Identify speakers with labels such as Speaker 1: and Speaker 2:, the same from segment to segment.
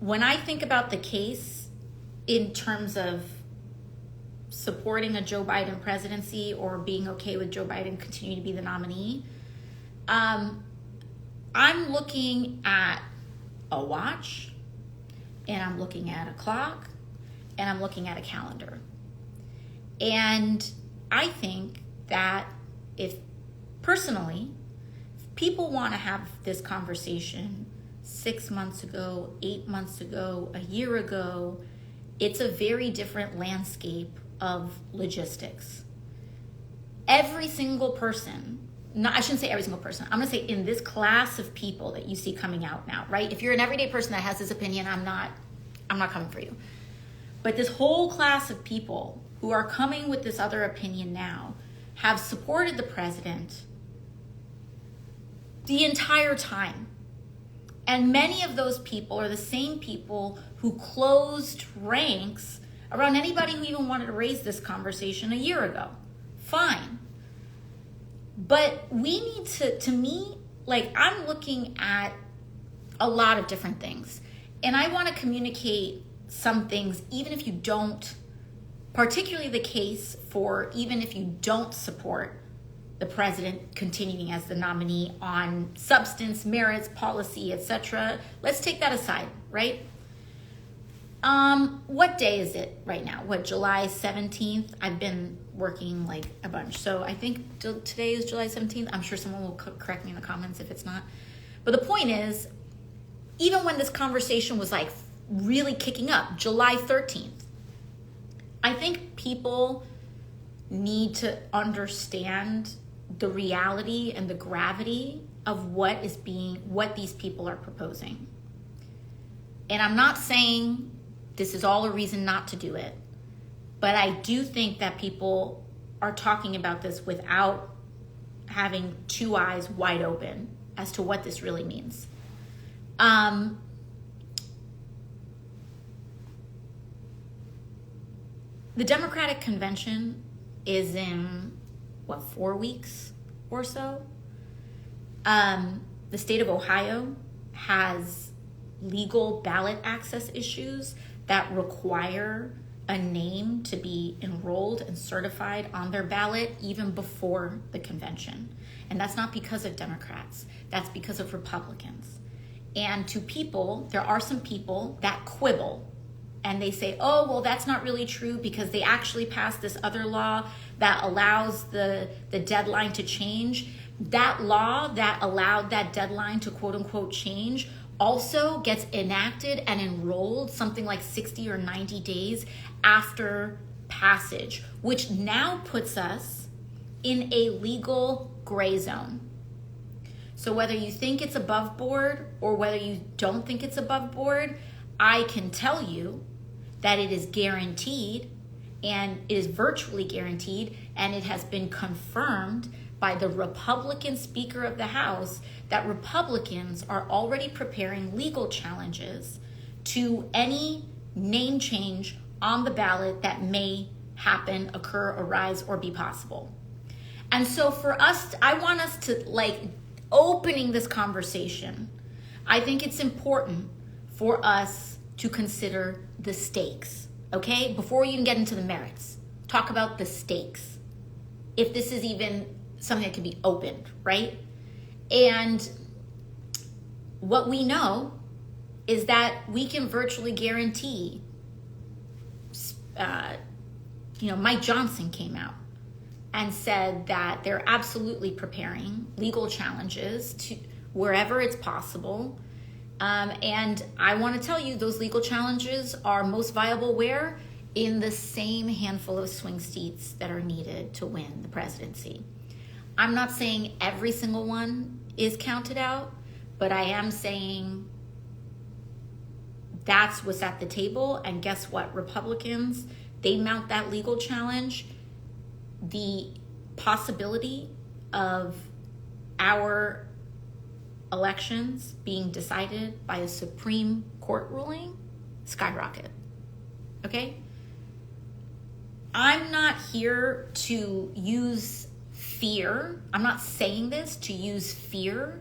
Speaker 1: when I think about the case in terms of supporting a Joe Biden presidency or being okay with Joe Biden continuing to be the nominee, I'm looking at a watch, and I'm looking at a clock, and I'm looking at a calendar. And I think that if people want to have this conversation 6 months ago, 8 months ago, a year ago, it's a very different landscape of logistics. Every single person, I shouldn't say every single person, I'm going to say in this class of people that you see coming out now, right? If you're an everyday person that has this opinion, I'm not coming for you. But this whole class of people who are coming with this other opinion now have supported the president the entire time. And many of those people are the same people who closed ranks around anybody who even wanted to raise this conversation a year ago. Fine. But we need to me, like, I'm looking at a lot of different things. And I want to communicate some things, even if you don't, particularly the case for even if you don't support the president continuing as the nominee on substance, merits, policy, etc. Let's take that aside, right? What day is it right now? July 17th? I've been working like a bunch. So I think today is July 17th. I'm sure someone will correct me in the comments if it's not. But the point is, even when this conversation was like really kicking up, July 13th, I think people need to understand the reality and the gravity of what these people are proposing. And I'm not saying this is all a reason not to do it, but I do think that people are talking about this without having two eyes wide open as to what this really means. The Democratic Convention is in, 4 weeks or so? The state of Ohio has legal ballot access issues that require a name to be enrolled and certified on their ballot even before the convention. And that's not because of Democrats, that's because of Republicans. And to people, there are some people that quibble and they say, oh, well, that's not really true because they actually passed this other law that allows the deadline to change. That law that allowed that deadline to quote unquote change also gets enacted and enrolled something like 60 or 90 days after passage, which now puts us in a legal gray zone. So whether you think it's above board or whether you don't think it's above board, I can tell you that it is guaranteed, and it is virtually guaranteed, and it has been confirmed by the Republican Speaker of the House that Republicans are already preparing legal challenges to any name change on the ballot that may happen, occur, arise, or be possible. And so for us, I want us to, opening this conversation, I think it's important for us to consider the stakes, okay? Before you even get into the merits, talk about the stakes. If this is even something that can be opened, right? And what we know is that we can virtually guarantee, Mike Johnson came out and said that they're absolutely preparing legal challenges to wherever it's possible. And I want to tell you, those legal challenges are most viable where? In the same handful of swing seats that are needed to win the presidency. I'm not saying every single one is counted out, but I am saying that's what's at the table. And guess what? Republicans, they mount that legal challenge. The possibility of our elections being decided by a Supreme Court ruling skyrocket. Okay? I'm not here to use fear. I'm not saying this to use fear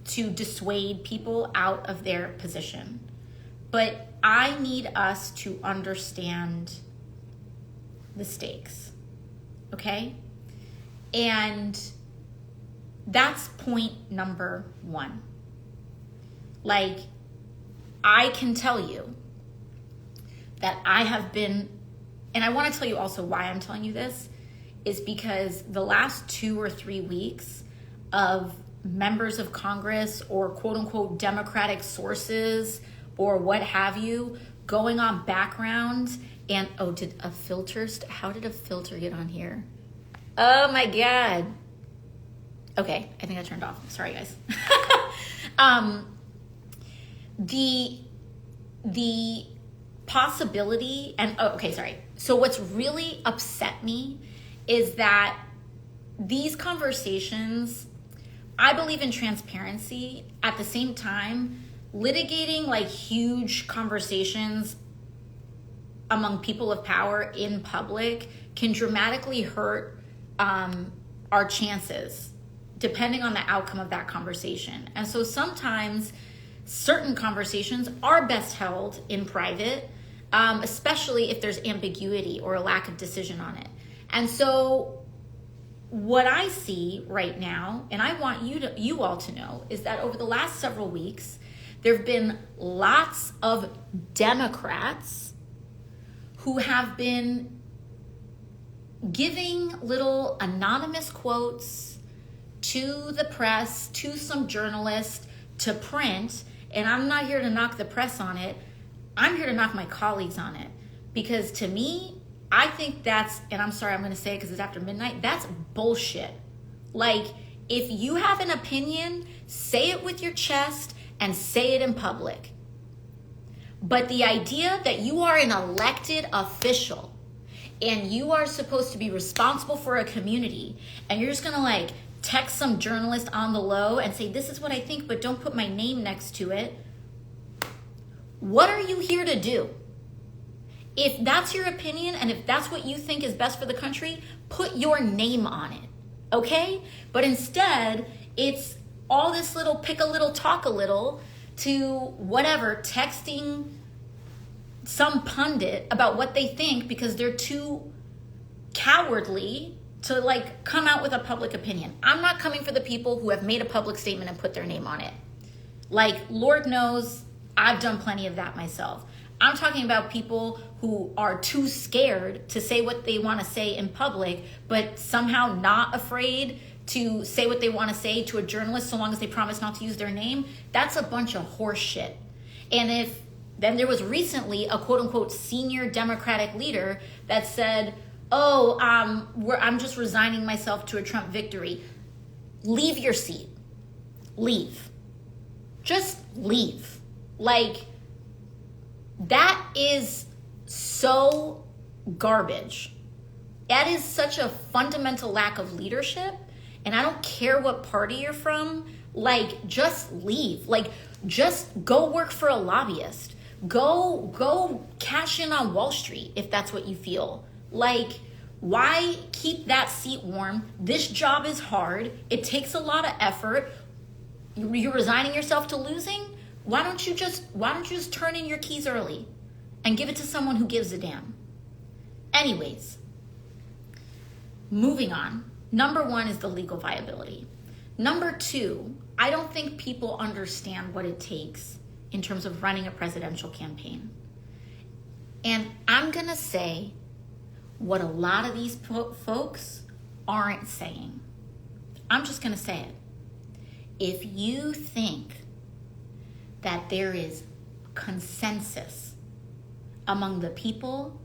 Speaker 1: to dissuade people out of their position. But I need us to understand the stakes, okay? And that's point number one. Like, I can tell you that I have been, and I want to tell you also why I'm telling you this, is because the last 2 or 3 weeks of members of Congress or quote unquote Democratic sources or what have you going on background and, how did a filter get on here? Oh my God. Okay, I think I turned off. Sorry, guys. The possibility, and so what's really upset me is that these conversations, I believe in transparency. At the same time, litigating like huge conversations among people of power in public can dramatically hurt our chances depending on the outcome of that conversation. And so sometimes certain conversations are best held in private, especially if there's ambiguity or a lack of decision on it. And so what I see right now, and I want you all to know, is that over the last several weeks, there have been lots of Democrats who have been giving little anonymous quotes to the press, to some journalists, to print. And I'm not here to knock the press on it. I'm here to knock my colleagues on it. Because to me, I think that's, and I'm sorry, I'm going to say it because it's after midnight, that's bullshit. Like, if you have an opinion, say it with your chest and say it in public. But the idea that you are an elected official and you are supposed to be responsible for a community and you're just going to like text some journalist on the low and say, this is what I think, but don't put my name next to it. What are you here to do? If that's your opinion and if that's what you think is best for the country, put your name on it, okay? But instead, it's all this little pick a little, talk a little to whatever, texting some pundit about what they think because they're too cowardly to like come out with a public opinion. I'm not coming for the people who have made a public statement and put their name on it. Like, Lord knows, I've done plenty of that myself. I'm talking about people who are too scared to say what they want to say in public, but somehow not afraid to say what they want to say to a journalist so long as they promise not to use their name. That's a bunch of horse shit. And then there was recently a quote unquote senior Democratic leader that said, I'm just resigning myself to a Trump victory. Leave your seat. Leave. Just leave. Like, that is so garbage. That is such a fundamental lack of leadership. And I don't care what party you're from. Like, just leave. Like, just go work for a lobbyist. Go cash in on Wall Street if that's what you feel. Like, why keep that seat warm? This job is hard. It takes a lot of effort. You're resigning yourself to losing? Why don't you just turn in your keys early and give it to someone who gives a damn? Anyways, moving on. Number one is the legal viability. Number two, I don't think people understand what it takes in terms of running a presidential campaign. And I'm going to say what a lot of these folks aren't saying. I'm just going to say it. If you think that there is consensus among the people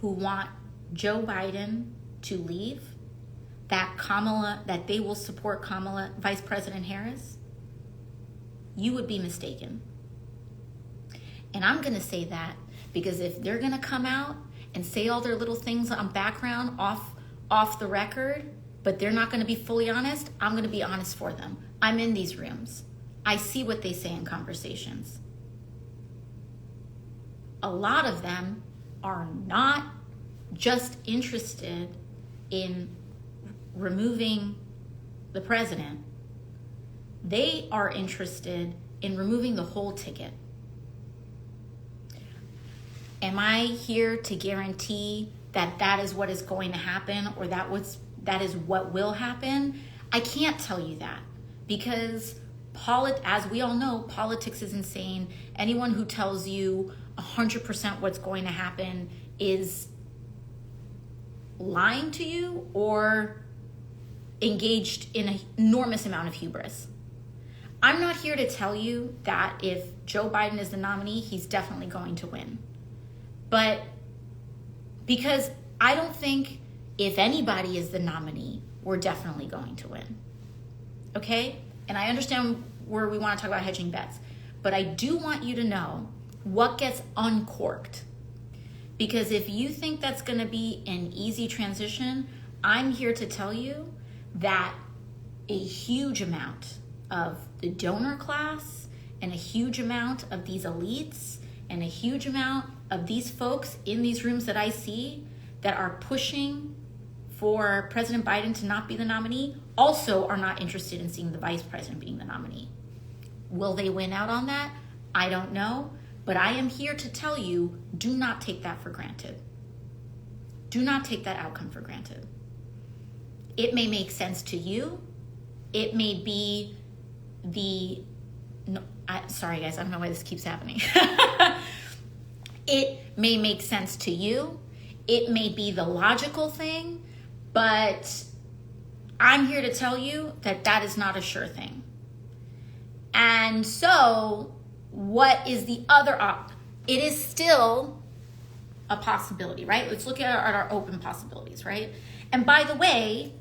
Speaker 1: who want Joe Biden to leave, that they will support Kamala, Vice President Harris, you would be mistaken. And I'm going to say that because if they're going to come out and say all their little things on background off the record, but they're not going to be fully honest, I'm going to be honest for them. I'm in these rooms. I see what they say in conversations. A lot of them are not just interested in removing the president. They are interested in removing the whole ticket. Am I here to guarantee that that is what is going to happen, or that is what will happen? I can't tell you that, because as we all know, politics is insane. Anyone who tells you 100% what's going to happen is lying to you or engaged in an enormous amount of hubris. I'm not here to tell you that if Joe Biden is the nominee, he's definitely going to win. But because I don't think if anybody is the nominee, we're definitely going to win. Okay? And I understand where we want to talk about hedging bets, but I do want you to know what gets uncorked. Because if you think that's going to be an easy transition, I'm here to tell you that a huge amount of the donor class and a huge amount of these elites and a huge amount of these folks in these rooms that I see that are pushing for President Biden to not be the nominee also are not interested in seeing the vice president being the nominee. Will they win out on that? I don't know, but I am here to tell you, do not take that for granted. Do not take that outcome for granted. It may make sense to you. It may be sorry guys, I don't know why this keeps happening. It may make sense to you. It may be the logical thing, but I'm here to tell you that that is not a sure thing. And so what is the other it is still a possibility, right? Let's look at our open possibilities, right? And by the way,